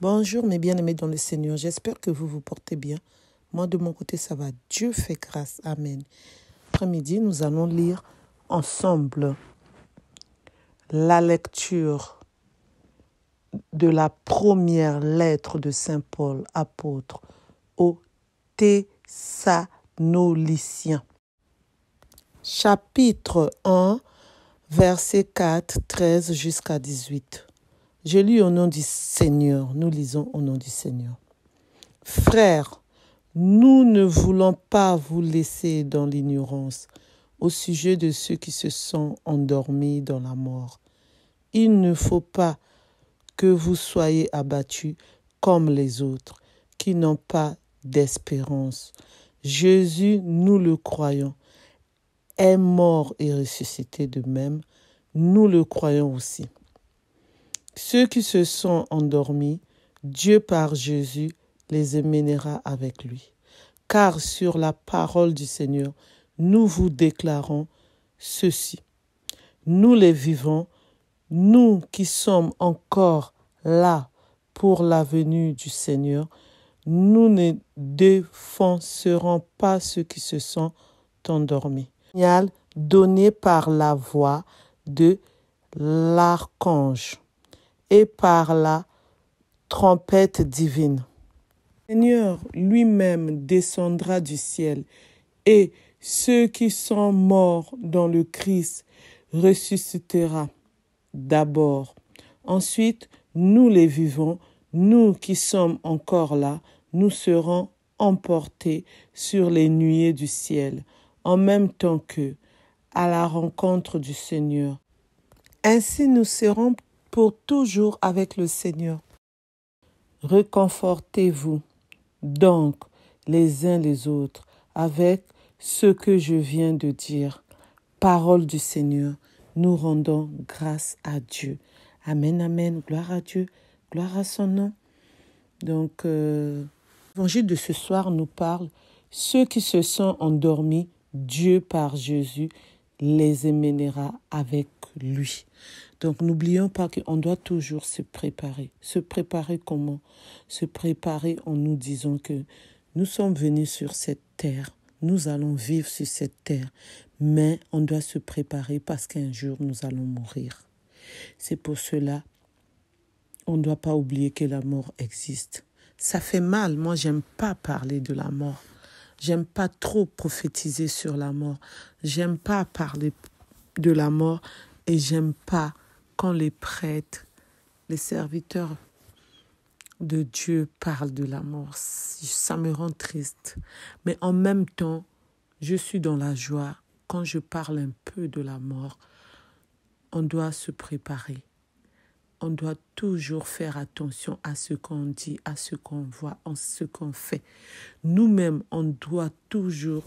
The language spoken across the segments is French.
Bonjour mes bien-aimés dans le Seigneur, j'espère que vous vous portez bien. Moi de mon côté ça va, Dieu fait grâce, Amen. Après-midi, nous allons lire ensemble la lecture de la première lettre de Saint Paul, apôtre, aux Thessaloniciens. Chapitre 1, versets 4, 13 jusqu'à 18. Je lis au nom du Seigneur, nous lisons au nom du Seigneur. Frères, nous ne voulons pas vous laisser dans l'ignorance au sujet de ceux qui se sont endormis dans la mort. Il ne faut pas que vous soyez abattus comme les autres, qui n'ont pas d'espérance. Jésus, nous le croyons, est mort et ressuscité de même. Nous le croyons aussi. Ceux qui se sont endormis, Dieu par Jésus les émènera avec lui. Car sur la parole du Seigneur, nous vous déclarons ceci. Nous les vivants, nous qui sommes encore là pour la venue du Seigneur, nous ne défoncerons pas ceux qui se sont endormis. Signal donné par la voix de l'archange et par la trompette divine. Le Seigneur lui-même descendra du ciel et ceux qui sont morts dans le Christ ressuscitera d'abord. Ensuite, nous les vivants, nous qui sommes encore là, nous serons emportés sur les nuées du ciel, en même temps qu'eux, à la rencontre du Seigneur. Ainsi nous serons pour toujours avec le Seigneur. Réconfortez-vous donc les uns les autres avec ce que je viens de dire. Parole du Seigneur, nous rendons grâce à Dieu. Amen, amen, gloire à Dieu, gloire à son nom. Donc, l'évangile de ce soir nous parle, ceux qui se sont endormis, Dieu par Jésus les émènera avec lui. Donc, n'oublions pas qu'on doit toujours se préparer. Se préparer comment? Se préparer en nous disant que nous sommes venus sur cette terre. Nous allons vivre sur cette terre. Mais on doit se préparer parce qu'un jour, nous allons mourir. C'est pour cela, on ne doit pas oublier que la mort existe. Ça fait mal. Moi, j'aime pas parler de la mort. J'aime pas trop prophétiser sur la mort. J'aime pas parler de la mort et j'aime pas quand les prêtres, les serviteurs de Dieu parlent de la mort. Ça me rend triste. Mais en même temps, je suis dans la joie. Quand je parle un peu de la mort, on doit se préparer. On doit toujours faire attention à ce qu'on dit, à ce qu'on voit, à ce qu'on fait. Nous-mêmes, on doit toujours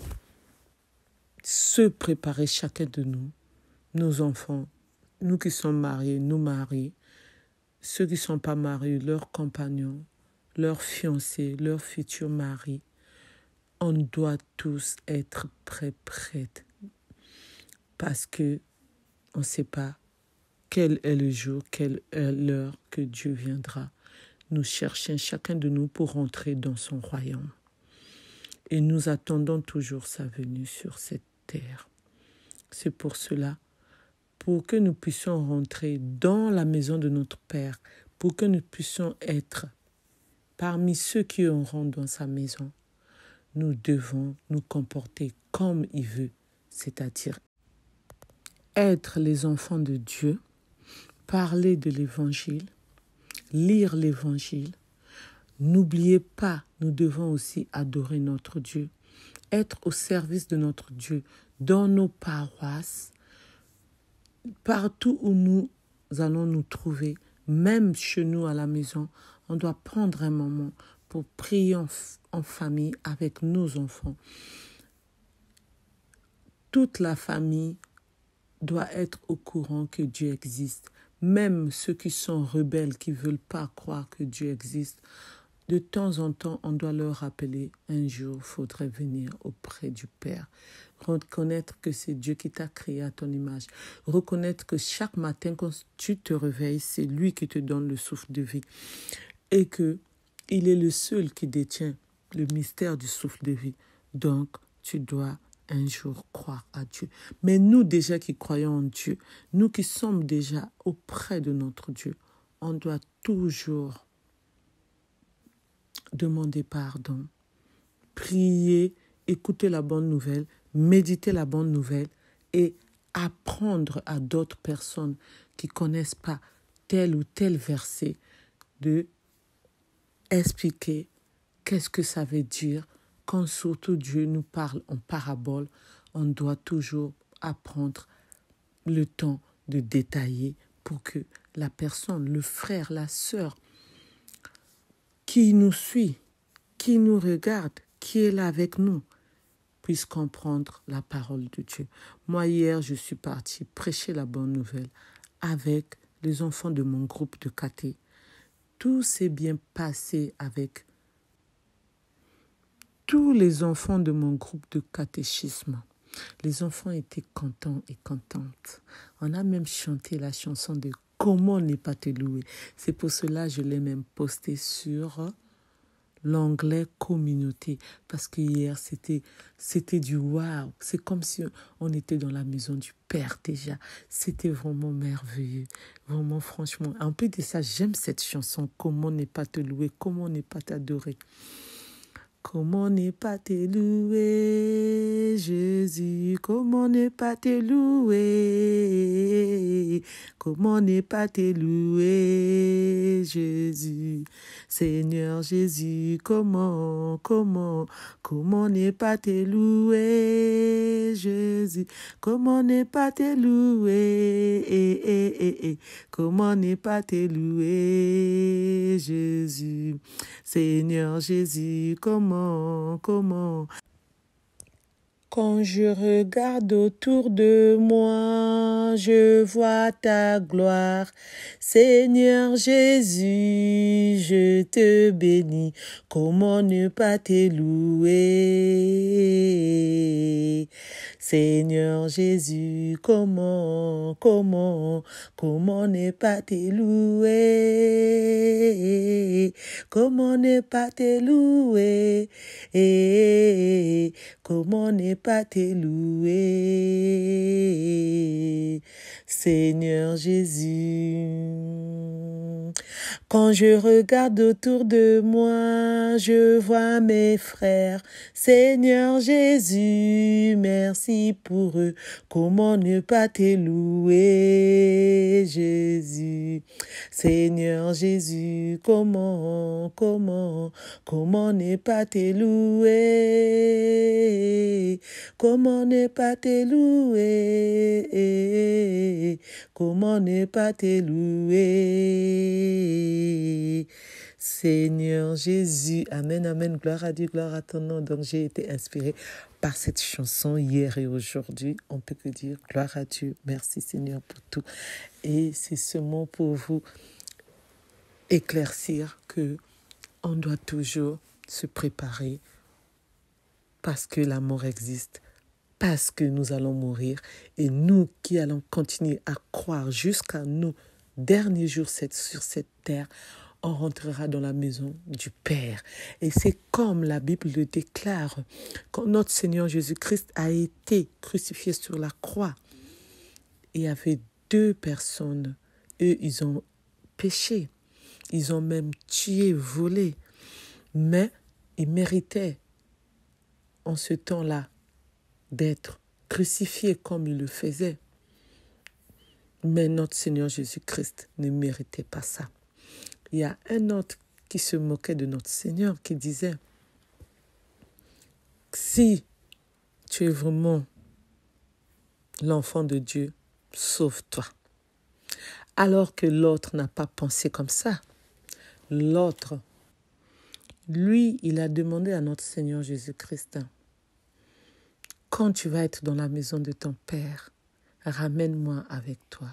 se préparer, chacun de nous, nos enfants, nous qui sommes mariés, nos maris, ceux qui ne sont pas mariés, leurs compagnons, leurs fiancés, leurs futurs maris. On doit tous être prêtes parce que on ne sait pas quel est le jour, quelle est l'heure que Dieu viendra nous chercher, chacun de nous, pour rentrer dans son royaume. Et nous attendons toujours sa venue sur cette terre. C'est pour cela, pour que nous puissions rentrer dans la maison de notre Père, pour que nous puissions être parmi ceux qui auront dans sa maison, nous devons nous comporter comme il veut, c'est-à-dire être les enfants de Dieu, parler de l'Évangile, lire l'Évangile. N'oubliez pas, nous devons aussi adorer notre Dieu, être au service de notre Dieu dans nos paroisses, partout où nous allons nous trouver, même chez nous à la maison. On doit prendre un moment pour prier en famille avec nos enfants. Toute la famille doit être au courant que Dieu existe. Même ceux qui sont rebelles, qui ne veulent pas croire que Dieu existe, de temps en temps, on doit leur rappeler, un jour, il faudrait venir auprès du Père. Reconnaître que c'est Dieu qui t'a créé à ton image. Reconnaître que chaque matin, quand tu te réveilles, c'est lui qui te donne le souffle de vie. et que il est le seul qui détient le mystère du souffle de vie. Donc, tu dois un jour croire à Dieu. Mais nous déjà qui croyons en Dieu, nous qui sommes déjà auprès de notre Dieu, on doit toujours demander pardon, prier, écouter la bonne nouvelle, méditer la bonne nouvelle et apprendre à d'autres personnes qui ne connaissent pas tel ou tel verset de expliquer qu'est-ce que ça veut dire. Quand surtout Dieu nous parle en parabole, on doit toujours apprendre le temps de détailler pour que la personne, le frère, la sœur qui nous suit, qui nous regarde, qui est là avec nous, puisse comprendre la parole de Dieu. Moi, hier, je suis partie prêcher la bonne nouvelle avec les enfants de mon groupe de caté. Tout s'est bien passé avec tous les enfants de mon groupe de catéchisme. Les enfants étaient contents et contentes. On a même chanté la chanson de Comment ne pas te louer. C'est pour cela que je l'ai même posté sur l'onglet communauté. Parce que hier, c'était du waouh. C'est comme si on était dans la maison du Père déjà. C'était vraiment merveilleux. Vraiment, franchement. En plus de ça, j'aime cette chanson. Comment ne pas te louer, comment ne pas t'adorer. Comment ne pas te louer, Jésus, comment ne pas te louer, comment ne pas te louer, Jésus, Seigneur Jésus, comment ne pas te louer, Jésus, comment ne pas te louer, comment ne pas te louer, Jésus, Seigneur Jésus, comment. Quand je regarde autour de moi, je vois ta gloire. Seigneur Jésus, je te bénis. Comment ne pas te louer? Seigneur Jésus, comment ne pas te louer? Comment ne pas te louer? Comment ne pas te louer, Seigneur Jésus. Quand je regarde autour de moi, je vois mes frères. Seigneur Jésus, merci pour eux. Comment ne pas te louer, Jésus. Seigneur Jésus, comment ne pas te louer? Comment ne pas te louer? Comment ne pas te louer? Seigneur Jésus, amen, amen, gloire à Dieu, gloire à ton nom. Donc j'ai été inspirée par cette chanson hier et aujourd'hui. On peut que dire gloire à Dieu, merci Seigneur pour tout. Et c'est ce mot pour vous éclaircir que on doit toujours se préparer parce que la mort existe, parce que nous allons mourir et nous qui allons continuer à croire jusqu'à nos derniers jours sur cette terre, on rentrera dans la maison du Père. Et c'est comme la Bible le déclare, quand notre Seigneur Jésus-Christ a été crucifié sur la croix, il y avait 2 personnes, eux ils ont péché, ils ont même tué, volé, mais ils méritaient en ce temps-là d'être crucifiés comme ils le faisaient. Mais notre Seigneur Jésus-Christ ne méritait pas ça. Il y a un autre qui se moquait de notre Seigneur, qui disait, si tu es vraiment l'enfant de Dieu, sauve-toi. Alors que l'autre n'a pas pensé comme ça. L'autre, lui, il a demandé à notre Seigneur Jésus-Christ, quand tu vas être dans la maison de ton Père, ramène-moi avec toi.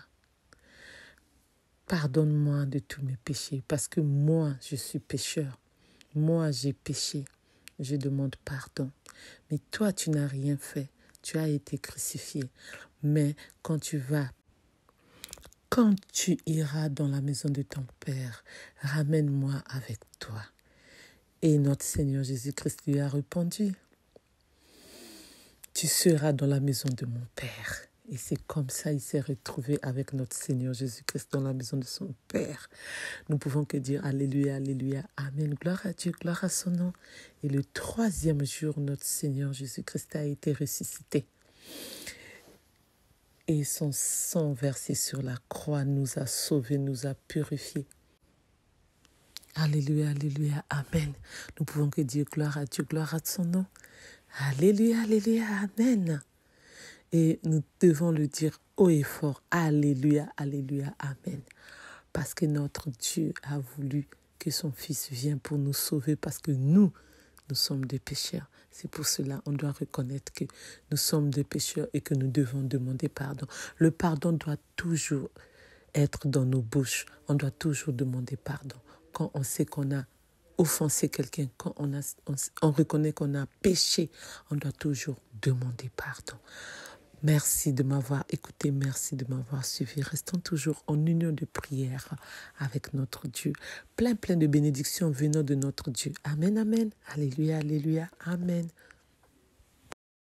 Pardonne-moi de tous mes péchés, parce que moi, je suis pécheur. Moi, j'ai péché. Je demande pardon. Mais toi, tu n'as rien fait. Tu as été crucifié. Mais quand tu vas quand tu iras dans la maison de ton Père, ramène-moi avec toi. Et notre Seigneur Jésus-Christ lui a répondu, tu seras dans la maison de mon Père. Et c'est comme ça il s'est retrouvé avec notre Seigneur Jésus-Christ dans la maison de son Père. Nous pouvons que dire Alléluia, Alléluia, Amen. Gloire à Dieu, gloire à son nom. Et le 3e jour, notre Seigneur Jésus-Christ a été ressuscité. Et son sang versé sur la croix nous a sauvés, nous a purifiés. Alléluia, Alléluia, Amen. Nous pouvons que dire gloire à Dieu, gloire à son nom. Alléluia, Alléluia, Amen. Et nous devons le dire haut et fort. Alléluia, Alléluia, Amen. Parce que notre Dieu a voulu que son Fils vienne pour nous sauver parce que nous sommes des pécheurs. C'est pour cela qu'on doit reconnaître que nous sommes des pécheurs et que nous devons demander pardon. Le pardon doit toujours être dans nos bouches. On doit toujours demander pardon. Quand on sait qu'on a offensé quelqu'un, quand on reconnaît qu'on a péché, on doit toujours demander pardon. Merci de m'avoir écouté, merci de m'avoir suivi. Restons toujours en union de prière avec notre Dieu. Plein de bénédictions venant de notre Dieu. Amen, amen. Alléluia, alléluia, amen.